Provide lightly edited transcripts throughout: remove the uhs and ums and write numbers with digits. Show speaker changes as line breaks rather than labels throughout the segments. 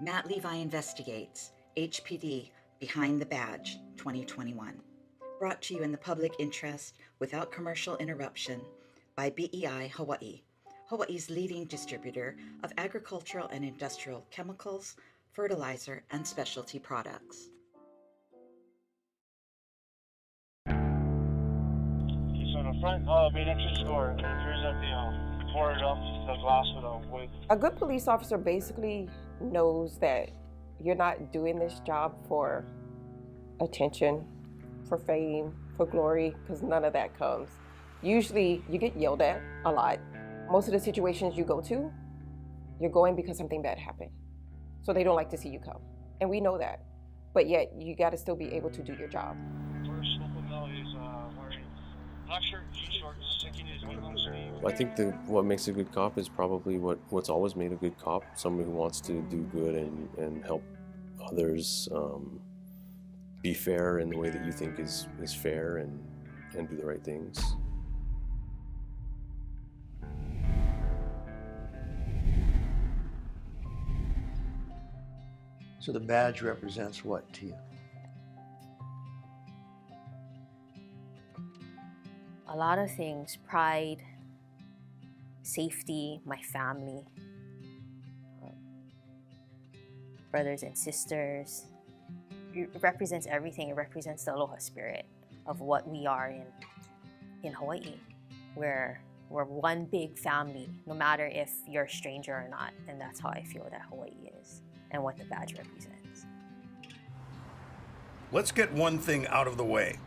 Matt Levi Investigates, HPD Behind the Badge 2021. Brought to you in the public interest without commercial interruption by BEI Hawaii, Hawaii's leading distributor of agricultural and industrial chemicals, fertilizer, and specialty products.
So the front main entrance door appears at the boarded up the glass with a wood.
A good police officer basically knows that you're not doing this job for attention, for fame, for glory, because none of that comes. Usually you get yelled at a lot. Most of the situations you go to, you're going because something bad happened. So they don't like to see you come. And we know that. But yet you got to still be able to do your job.
First local male is wearing black shirt, jean shorts, sticking his long sleeve.
I think what makes a good cop is probably what's always made a good cop, somebody who wants to do good and help others be fair in the way that you think is fair and do the right things.
So the badge represents what to you?
A lot of things: pride, safety, my family, brothers and sisters. It represents everything. It represents the aloha spirit of what we are in Hawaii, where we're one big family, no matter if you're a stranger or not. And that's how I feel that Hawaii is and what the badge represents.
Let's get one thing out of the way.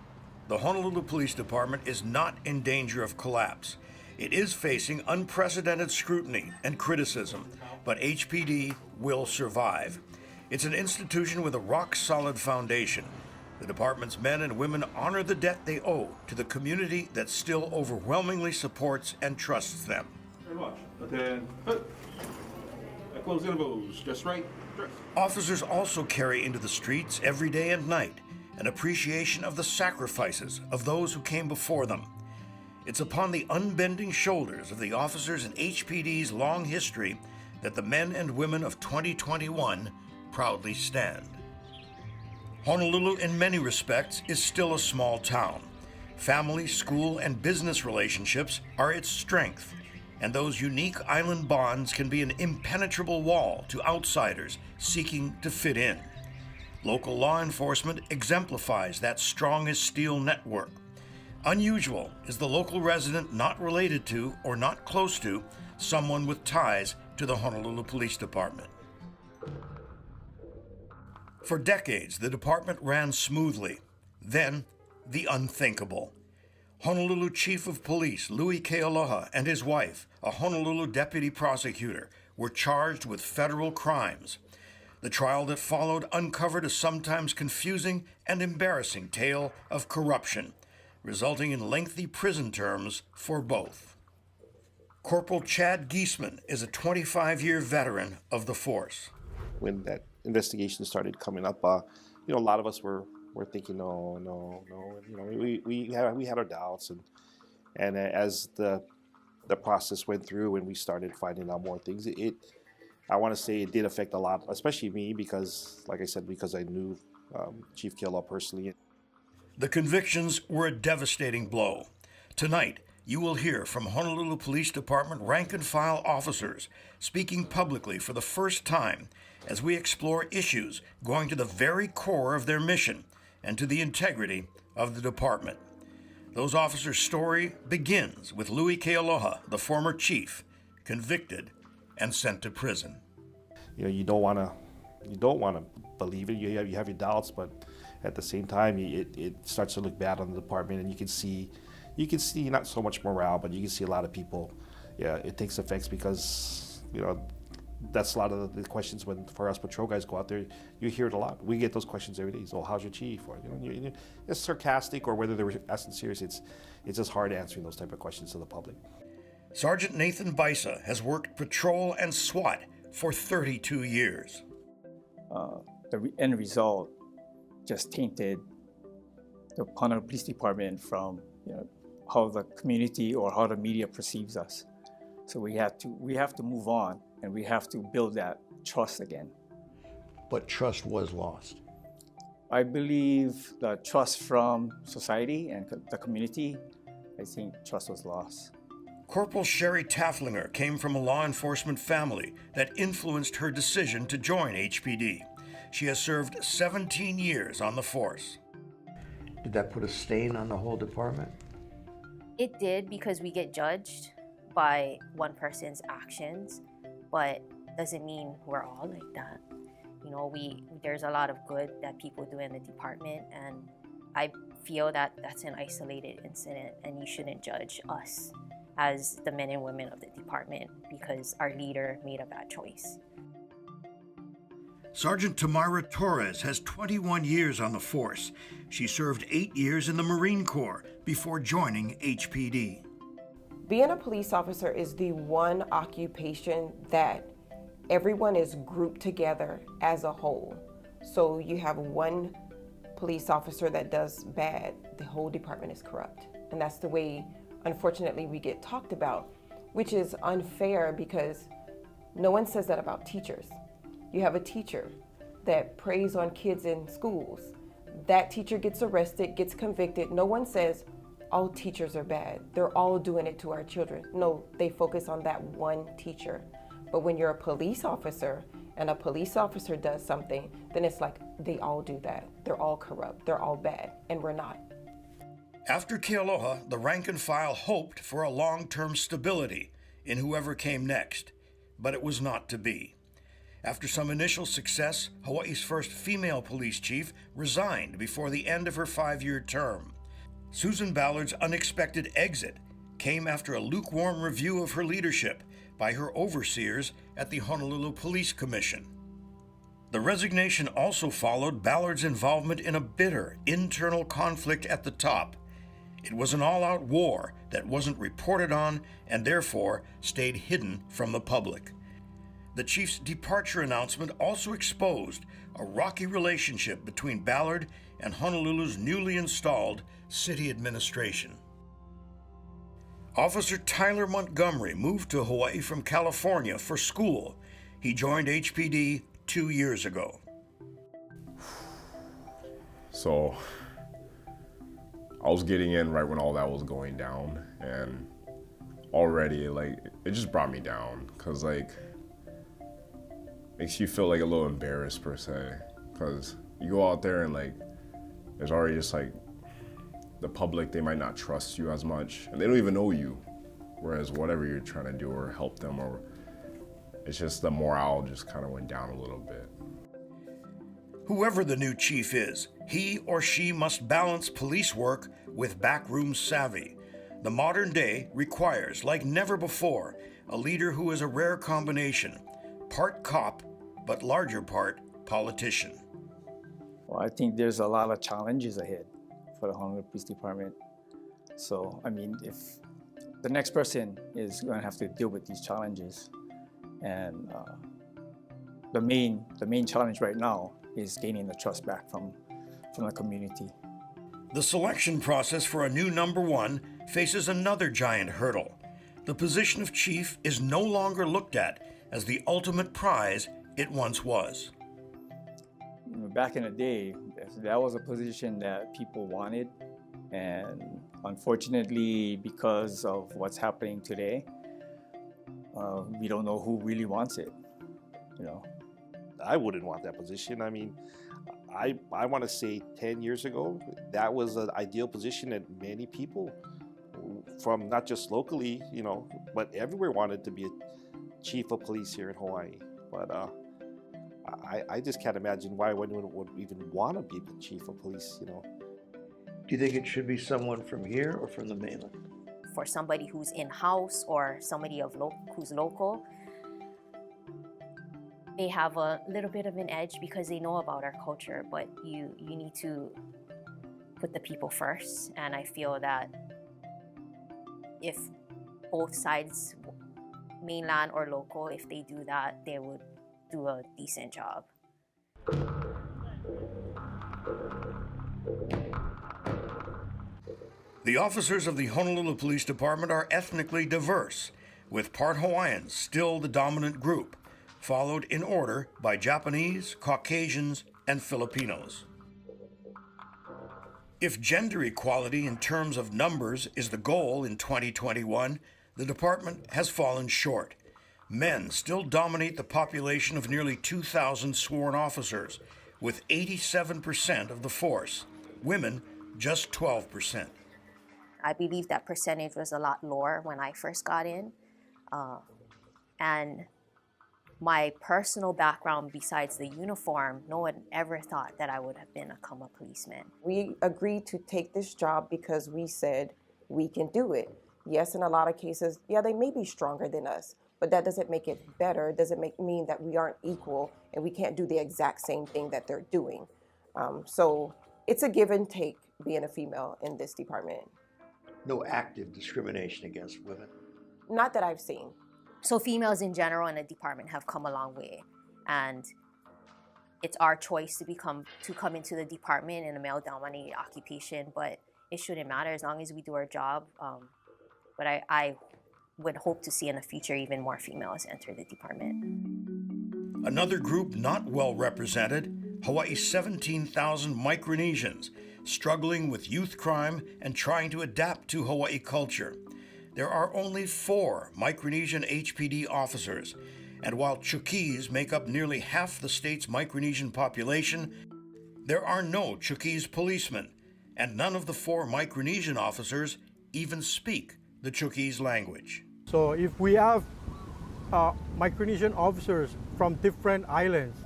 The Honolulu Police Department is not in danger of collapse. It is facing unprecedented scrutiny and criticism, but HPD will survive. It's an institution with a rock-solid foundation. The department's men and women honor the debt they owe to the community that still overwhelmingly supports and trusts them.
Very much. But then, close intervals, just right.
Officers also carry into the streets every day and night an appreciation of the sacrifices of those who came before them. It's upon the unbending shoulders of the officers in HPD's long history that the men and women of 2021 proudly stand. Honolulu, in many respects, is still a small town. Family, school, and business relationships are its strength, and those unique island bonds can be an impenetrable wall to outsiders seeking to fit in. Local law enforcement exemplifies that strong as steel network. Unusual is the local resident not related to or not close to someone with ties to the Honolulu Police Department. For decades, the department ran smoothly. Then, the unthinkable. Honolulu Chief of Police Louis Kealoha and his wife, a Honolulu deputy prosecutor, were charged with federal crimes. The trial that followed uncovered a sometimes confusing and embarrassing tale of corruption, resulting in lengthy prison terms for both. Corporal Chad Giesman is a 25-year veteran of the force.
When that investigation started coming up, a lot of us were thinking, no. We had our doubts, and as the process went through and we started finding out more things, I want to say it did affect a lot, especially me, because, like I said, because I knew Chief Kealoha personally.
The convictions were a devastating blow. Tonight, you will hear from Honolulu Police Department rank-and-file officers speaking publicly for the first time as we explore issues going to the very core of their mission and to the integrity of the department. Those officers' story begins with Louis Kealoha, the former chief, convicted and sent to prison.
You don't want to believe it. You have your doubts, but at the same time, it starts to look bad on the department, and you can see not so much morale, but you can see a lot of people. Yeah, it takes effects because that's a lot of the questions when for us patrol guys go out there. You hear it a lot. We get those questions every day. So how's your chief? Or it's sarcastic, or whether they were asking serious. It's just hard answering those type of questions to the public.
Sergeant Nathan Bisa has worked patrol and SWAT for 32 years.
The end result just tainted the Honolulu Police Department from how the community or how the media perceives us. So we have to move on, and we have to build that trust again.
but trust was lost?
I believe the trust from society and the community, I think trust was lost.
Corporal Sherry Tafflinger came from a law enforcement family that influenced her decision to join HPD. She has served 17 years on the force.
Did that put a stain on the whole department?
It did, because we get judged by one person's actions, but doesn't mean we're all like that. You know, there's a lot of good that people do in the department, and I feel that that's an isolated incident, and you shouldn't judge us as the men and women of the department because our leader made a bad choice.
Sergeant Tamara Torres has 21 years on the force. She served 8 years in the Marine Corps before joining HPD.
Being a police officer is the one occupation that everyone is grouped together as a whole. So you have one police officer that does bad, the whole department is corrupt. And that's the way, unfortunately, we get talked about, which is unfair because no one says that about teachers. You have a teacher that preys on kids in schools. That teacher gets arrested, gets convicted. No one says all teachers are bad. They're all doing it to our children. No, they focus on that one teacher. But when you're a police officer and a police officer does something, then it's like they all do that. They're all corrupt, they're all bad, and we're not.
After Kealoha, the rank and file hoped for a long-term stability in whoever came next, but it was not to be. After some initial success, Hawaii's first female police chief resigned before the end of her 5-year term. Susan Ballard's unexpected exit came after a lukewarm review of her leadership by her overseers at the Honolulu Police Commission. The resignation also followed Ballard's involvement in a bitter internal conflict at the top. It was an all-out war that wasn't reported on and therefore stayed hidden from the public. The chief's departure announcement also exposed a rocky relationship between Ballard and Honolulu's newly installed city administration. Officer Tyler Montgomery moved to Hawaii from California for school. He joined HPD 2 years ago.
So I was getting in right when all that was going down, and already it just brought me down because makes you feel like a little embarrassed per se, because you go out there and there's already just the public, they might not trust you as much and they don't even know you, whereas whatever you're trying to do or help them, or it's just the morale just kind of went down a little bit.
Whoever the new chief is, he or she must balance police work with backroom savvy. The modern day requires, like never before, a leader who is a rare combination, part cop, but larger part politician.
Well, I think there's a lot of challenges ahead for the Honolulu Police Department. So, I mean, if the next person is going to have to deal with these challenges, and the main challenge right now is gaining the trust back from the community.
The selection process for a new number one faces another giant hurdle. The position of chief is no longer looked at as the ultimate prize it once was.
Back in the day, that was a position that people wanted, and unfortunately, because of what's happening today, we don't know who really wants it.
I wouldn't want that position. I mean, I want to say 10 years ago, that was an ideal position that many people from not just locally, but everywhere wanted to be a chief of police here in Hawaii. But I just can't imagine why anyone would even want to be the chief of police,
Do you think it should be someone from here or from the mainland?
For somebody who's in-house or somebody who's local, they have a little bit of an edge because they know about our culture, but you need to put the people first. And I feel that if both sides, mainland or local, if they do that, they would do a decent job.
The officers of the Honolulu Police Department are ethnically diverse, with part Hawaiians still the dominant group. followed in order by Japanese, Caucasians, and Filipinos. If gender equality in terms of numbers is the goal in 2021, the department has fallen short. Men still dominate the population of nearly 2,000 sworn officers, with 87% of the force. Women, just 12%.
I believe that percentage was a lot lower when I first got in. And my personal background, besides the uniform, no one ever thought that I would have become a policeman.
We agreed to take this job because we said we can do it. Yes, in a lot of cases, yeah, they may be stronger than us, but that doesn't make it better. It doesn't mean that we aren't equal and we can't do the exact same thing that they're doing. So it's a give and take being a female in this department.
No active discrimination against women?
Not that I've seen.
So females in general in the department have come a long way, and it's our choice to come into the department in a male-dominated occupation, but it shouldn't matter as long as we do our job. But I would hope to see in the future even more females enter the department.
Another group not well represented, Hawaii's 17,000 Micronesians, struggling with youth crime and trying to adapt to Hawaii culture. There are only 4 Micronesian HPD officers, and while Chuukese make up nearly half the state's Micronesian population, there are no Chuukese policemen, and none of the 4 Micronesian officers even speak the Chuukese language.
So if we have Micronesian officers from different islands,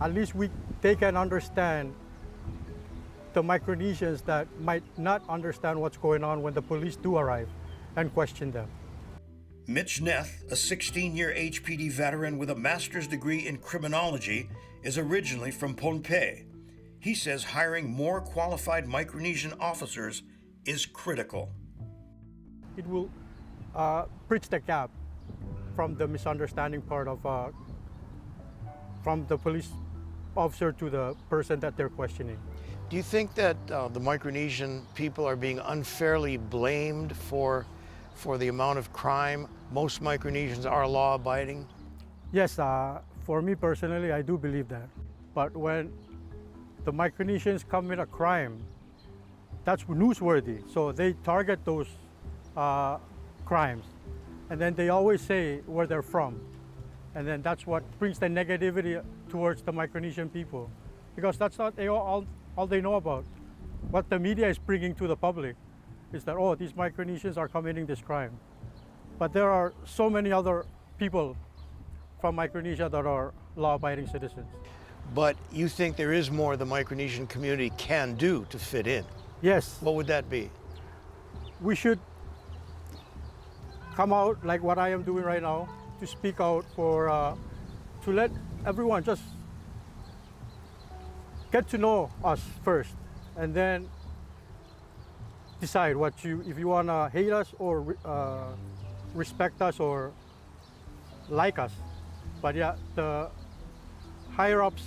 at least they can understand the Micronesians that might not understand what's going on when the police do arrive and question them.
Mitch Neth, a 16-year HPD veteran with a master's degree in criminology, is originally from Pohnpei. He says hiring more qualified Micronesian officers is critical.
It will bridge the gap from the misunderstanding part of from the police officer to the person that they're questioning.
Do you think that the Micronesian people are being unfairly blamed for the amount of crime? Most Micronesians are law-abiding?
Yes, for me personally, I do believe that. But when the Micronesians commit a crime, that's newsworthy. So they target those crimes. And then they always say where they're from. And then that's what brings the negativity towards the Micronesian people. Because that's not all they know about. What the media is bringing to the public is that, oh, these Micronesians are committing this crime. But there are so many other people from Micronesia that are law-abiding citizens.
But you think there is more the Micronesian community can do to fit in?
Yes.
What would that be?
We should come out like what I am doing right now, to speak out to let everyone just get to know us first, and then decide if you want to hate us or respect us or like us. But yeah, the higher ups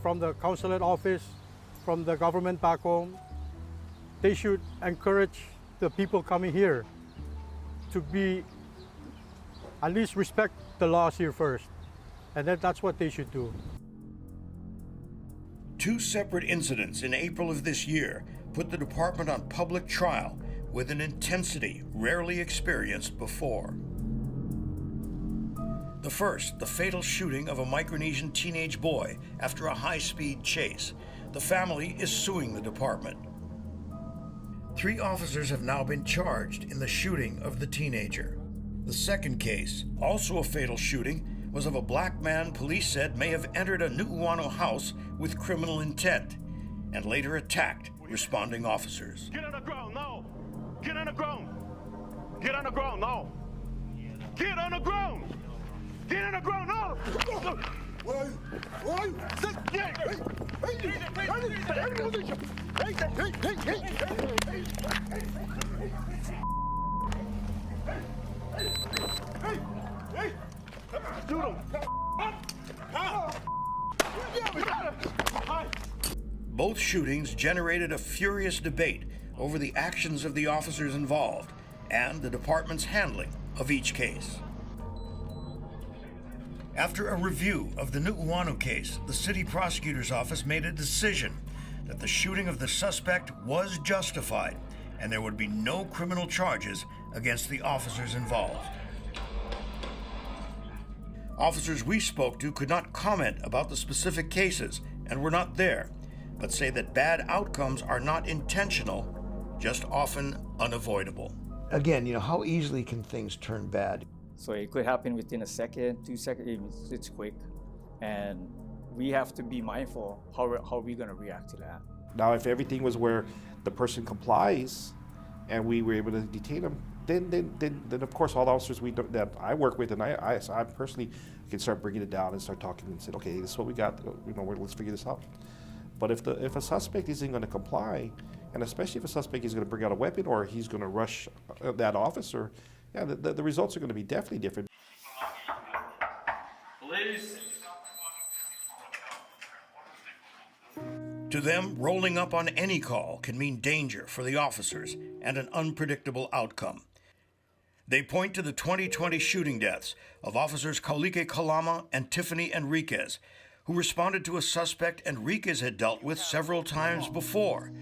from the consulate office, from the government back home, they should encourage the people coming here to at least respect the laws here first. And that's what they should do.
2 separate incidents in April of this year put the department on public trial with an intensity rarely experienced before. The first, the fatal shooting of a Micronesian teenage boy after a high-speed chase. The family is suing the department. 3 officers have now been charged in the shooting of the teenager. The second case, also a fatal shooting, was of a black man police said may have entered a Nu'uanu house with criminal intent and later attacked responding officers.
Get on the ground now! Get on the ground! Get on the ground now! Get on the ground! Get on the ground now!
Both shootings generated a furious debate over the actions of the officers involved and the department's handling of each case. After a review of the Nu'uanu case, the city prosecutor's office made a decision that the shooting of the suspect was justified and there would be no criminal charges against the officers involved. Officers we spoke to could not comment about the specific cases and were not there, but say that bad outcomes are not intentional, just often unavoidable.
Again, how easily can things turn bad?
So it could happen within a second, 2 seconds, it's quick. And we have to be mindful how are we going to react to that.
Now, if everything was where the person complies and we were able to detain them, then of course all the officers that I work with and I personally can start bringing it down and start talking and say, okay, this is what we got, let's figure this out. But if a suspect isn't going to comply, and especially if a suspect is going to bring out a weapon or he's going to rush that officer, yeah, the results are going to be definitely different.
Police.
To them, rolling up on any call can mean danger for the officers and an unpredictable outcome. They point to the 2020 shooting deaths of officers Kaulike Kalama and Tiffany Enriquez, who responded to a suspect Enriquez had dealt with several times before.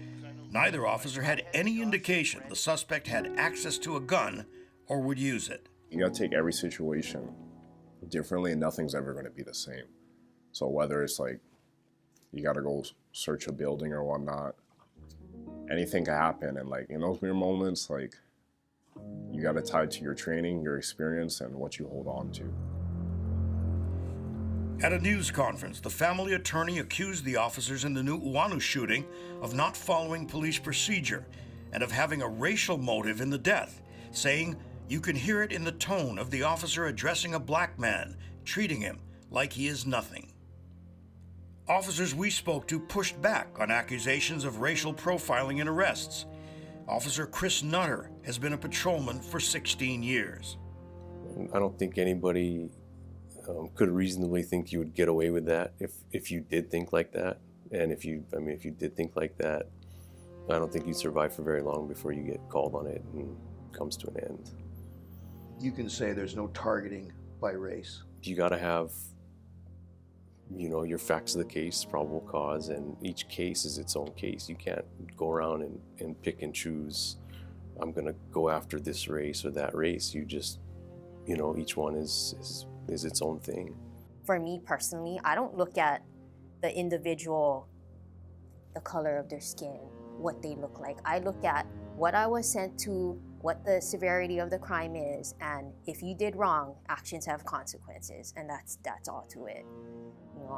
Neither officer had any indication the suspect had access to a gun or would use it.
You gotta take every situation differently and nothing's ever gonna be the same. So whether it's like, you gotta go search a building or whatnot, anything can happen. And like in those mere moments, like you gotta tie it to your training, your experience, and what you hold on to.
At a news conference, the family attorney accused the officers in the Nu'uanu shooting of not following police procedure and of having a racial motive in the death, saying you can hear it in the tone of the officer addressing a black man, treating him like he is nothing. Officers we spoke to pushed back on accusations of racial profiling in arrests. Officer Chris Nutter has been a patrolman for 16 years.
I don't think anybody could reasonably think you would get away with that if you did think like that. And if you did think like that, I don't think you'd survive for very long before you get called on it and comes to an end.
You can say there's no targeting by race.
You got to have, your facts of the case, probable cause, and each case is its own case. You can't go around and pick and choose, I'm going to go after this race or that race. You just, each one is its own thing.
For me personally, I don't look at the individual, the color of their skin, what they look like. I look at what I was sent to, what the severity of the crime is, and if you did wrong, actions have consequences, and that's all to it.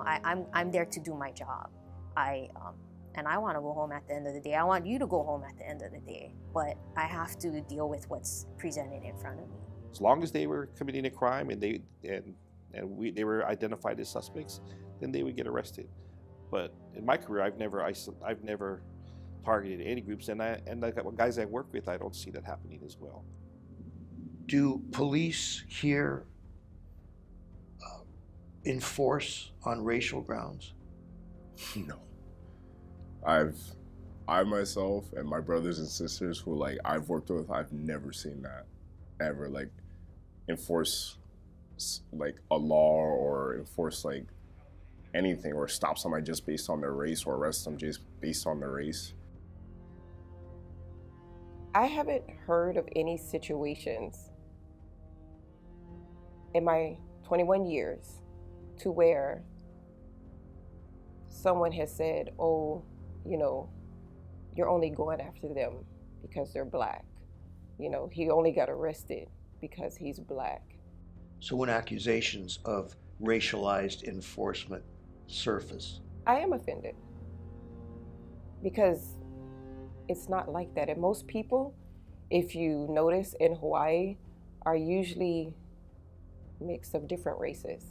I'm there to do my job. And I want to go home at the end of the day. I want you to go home at the end of the day, but I have to deal with what's presented in front of me.
As long as they were committing a crime and they were identified as suspects, then they would get arrested. But in my career, I've never targeted any groups, and the guys I work with, I don't see that happening as well.
Do police here enforce on racial grounds?
No. I myself and my brothers and sisters who I've worked with, I've never seen that ever enforce a law or enforce anything or stop somebody just based on their race or arrest them just based on their race.
I haven't heard of any situations in my 21 years to where someone has said, oh, you're only going after them because they're black. He only got arrested because he's black.
So when accusations of racialized enforcement surface,
I am offended because it's not like that. And most people, if you notice in Hawaii, are usually mixed of different races.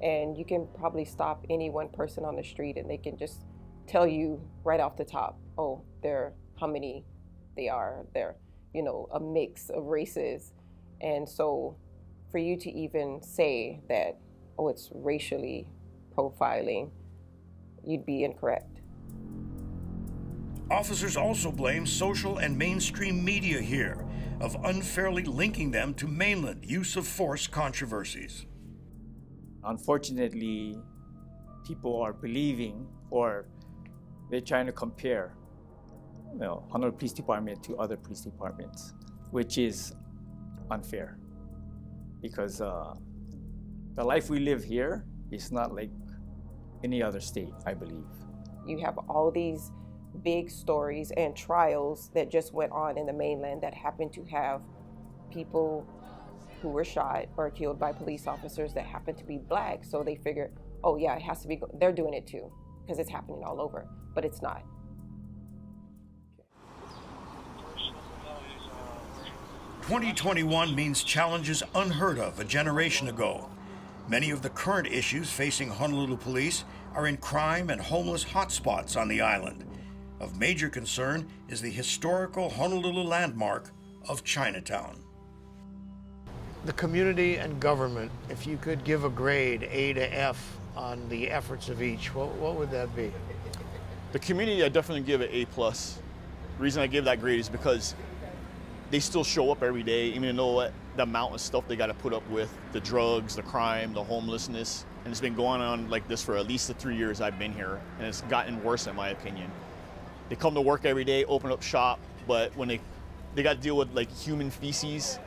And you can probably stop any one person on the street and they can just tell you right off the top, oh, they're how many they are. They're, a mix of races. And so for you to even say that, oh, it's racially profiling, you'd be incorrect.
Officers also blame social and mainstream media here of unfairly linking them to mainland use of force controversies.
Unfortunately, people are believing, or they're trying to compare, Honolulu Police Department to other police departments, which is unfair, because the life we live here is not like any other state, I believe.
You have all these big stories and trials that just went on in the mainland that happen to have people who were shot or killed by police officers that happen to be Black. So they figure, oh yeah, it has to be, they're doing it too, because it's happening all over, but it's not.
2021 means challenges unheard of a generation ago. Many of the current issues facing Honolulu police are in crime and homeless hotspots on the island. Of major concern is the historical Honolulu landmark of Chinatown.
The community and government, if you could give a grade, A to F, on the efforts of each, what would that be?
The community, I definitely give it A+. The reason I give that grade is because they still show up every day, even though the amount of stuff they got to put up with, the drugs, the crime, the homelessness, and it's been going on like this for at least the 3 years I've been here, and it's gotten worse in my opinion. They come to work every day, open up shop, but when they got to deal with like human feces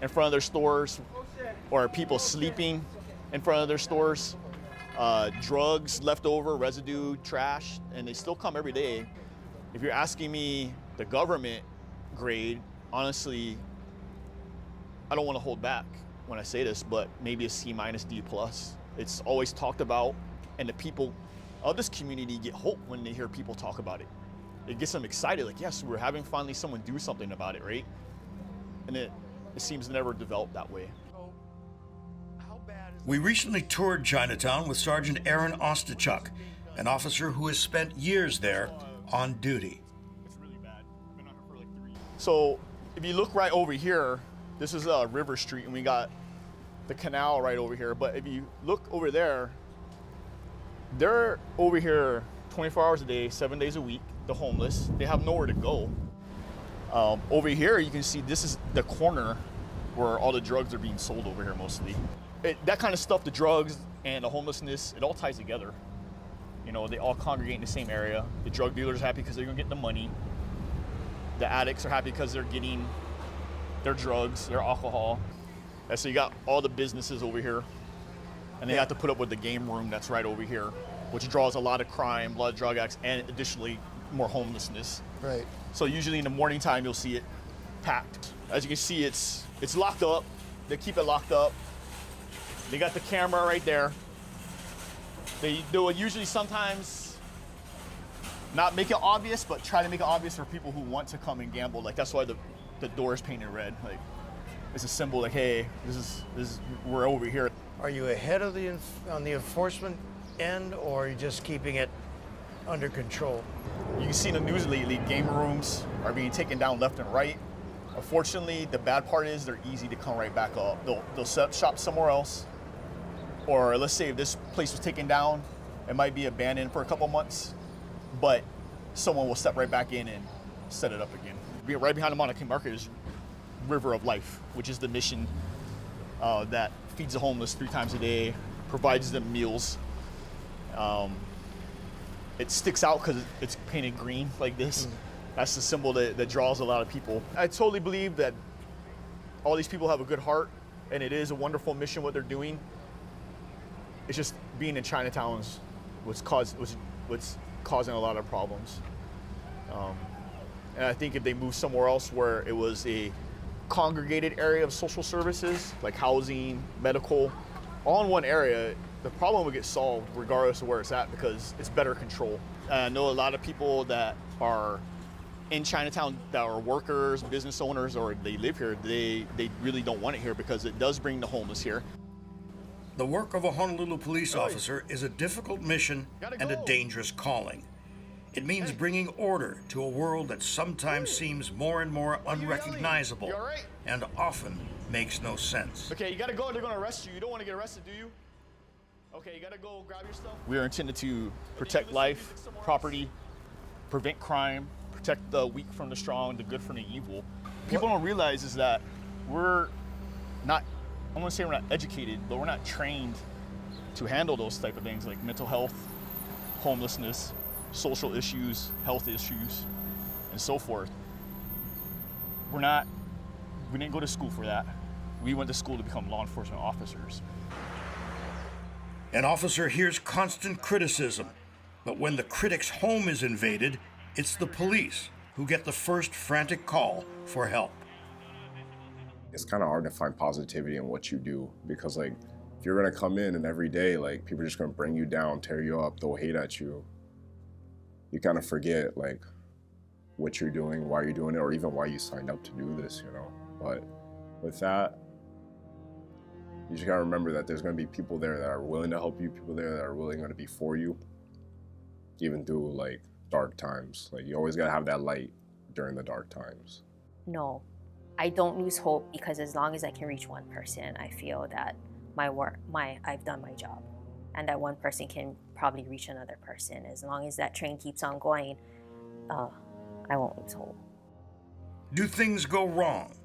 in front of their stores, or people sleeping in front of their stores, drugs, leftover, residue, trash, and they still come every day. If you're asking me the government grade, honestly, I don't want to hold back when I say this, but maybe a C-, D+. It's always talked about, and the people of this community get hope when they hear people talk about it. It gets them excited, like, yes, we're having finally someone do something about it, right? And it seems to never develop that way.
We recently toured Chinatown with Sergeant Aaron Ostachuk, an officer who has spent years there on duty.
So if you look right over here, this is River Street, and we got the canal right over here. But if you look over there, they're over here 24 hours a day, 7 days a week, the homeless. They have nowhere to go. Over here, you can see this is the corner where all the drugs are being sold over here mostly. That kind of stuff, the drugs and the homelessness, it all ties together. You know, they all congregate in the same area. The drug dealers are happy because they're gonna get the money. The addicts are happy because they're getting their drugs, their alcohol. And so you got all the businesses over here, and they have to put up with the game room that's right over here, which draws a lot of crime, a lot of drug addicts, and additionally more homelessness.
Right.
So usually in the morning time, you'll see it packed. As you can see, it's locked up. They keep it locked up. They got the camera right there. They will usually sometimes not make it obvious, but try to make it obvious for people who want to come and gamble. Like, that's why the door is painted red. Like, it's a symbol, like, hey, this is we're over here.
Are you ahead of on the enforcement end, or are you just keeping it under control?
You can see in the news lately, game rooms are being taken down left and right. Unfortunately, the bad part is they're easy to come right back up. They'll set up shop somewhere else, or let's say if this place was taken down, it might be abandoned for a couple months, but someone will step right back in and set it up again. Right behind the Mauna Kea Market is River of Life, which is the mission that feeds the homeless 3 times a day, provides them meals. It sticks out because it's painted green like this. That's the symbol that draws a lot of people. I totally believe that all these people have a good heart, and it is a wonderful mission what they're doing. It's just being in Chinatown is what's causing a lot of problems. And I think if they move somewhere else where it was a congregated area of social services, like housing, medical, all in one area, the problem would get solved regardless of where it's at because it's better control. I know a lot of people that are in Chinatown that are workers, business owners, or they live here, they really don't want it here because it does bring the homeless here.
The work of a Honolulu police officer is a difficult mission and a dangerous calling. It means bringing order to a world that sometimes seems more and more unrecognizable and often makes no sense.
Okay, you gotta go, they're gonna arrest you. You don't wanna get arrested, do you? Okay, you gotta go grab your stuff. We are intended to protect life, property, prevent crime, protect the weak from the strong, the good from the evil. People don't realize is that we're not, I don't want to say we're not educated, but we're not trained to handle those type of things like mental health, homelessness, social issues, health issues, and so forth. We didn't go to school for that. We went to school to become law enforcement officers.
An officer hears constant criticism, but when the critic's home is invaded, it's the police who get the first frantic call for help.
It's kind of hard to find positivity in what you do because, like, if you're gonna come in and every day, like, people are just gonna bring you down, tear you up, throw hate at you, you kind of forget, like, what you're doing, why you're doing it, or even why you signed up to do this, you know? But with that, you just gotta remember that there's gonna be people there that are willing to help you, people there that are willing to be for you, even through, like, dark times. Like, you always gotta have that light during the dark times.
No, I don't lose hope because as long as I can reach one person, I feel that I've done my job, and that one person can probably reach another person. As long as that train keeps on going, I won't lose hope.
Do things go wrong?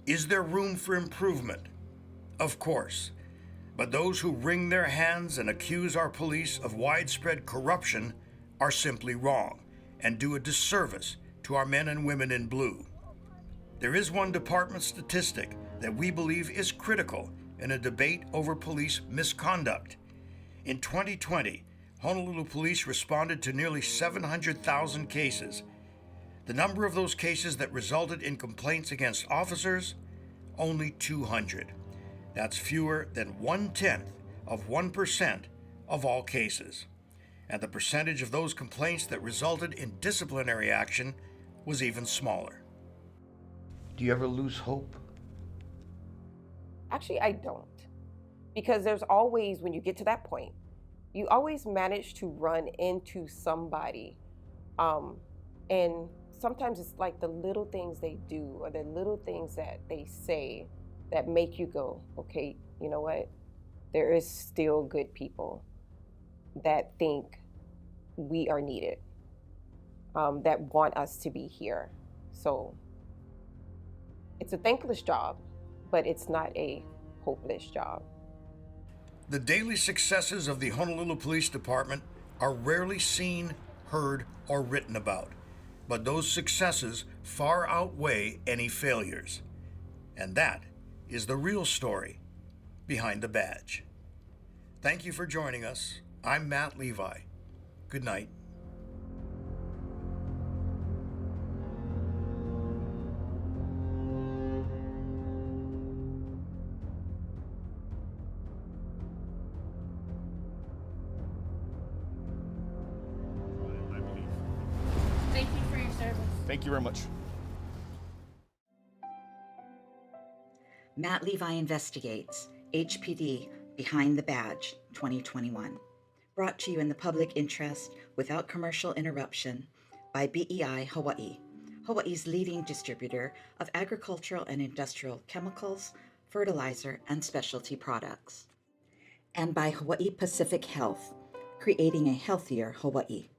Is there room for improvement? Of course. But those who wring their hands and accuse our police of widespread corruption are simply wrong and do a disservice to our men and women in blue. There is one department statistic that we believe is critical in a debate over police misconduct. In 2020, Honolulu police responded to nearly 700,000 cases. The number of those cases that resulted in complaints against officers, only 200. That's fewer than 0.1% of all cases. And the percentage of those complaints that resulted in disciplinary action was even smaller.
Do you ever lose hope?
Actually, I don't. Because there's always, when you get to that point, you always manage to run into somebody. And sometimes it's like the little things they do or the little things that they say that make you go, okay, you know what? There is still good people that think we are needed, that want us to be here. So it's a thankless job, but it's not a hopeless job.
The daily successes of the Honolulu Police Department are rarely seen, heard, or written about, but those successes far outweigh any failures. And that is the real story behind the badge. Thank you for joining us. I'm Matt Levi. Good night.
Thank you for your service.
Thank you very much.
Matt Levi Investigates, HPD Behind the Badge 2021. Brought to you in the public interest without commercial interruption by BEI Hawaii, Hawaii's leading distributor of agricultural and industrial chemicals, fertilizer, and specialty products. And by Hawaii Pacific Health, creating a healthier Hawaii.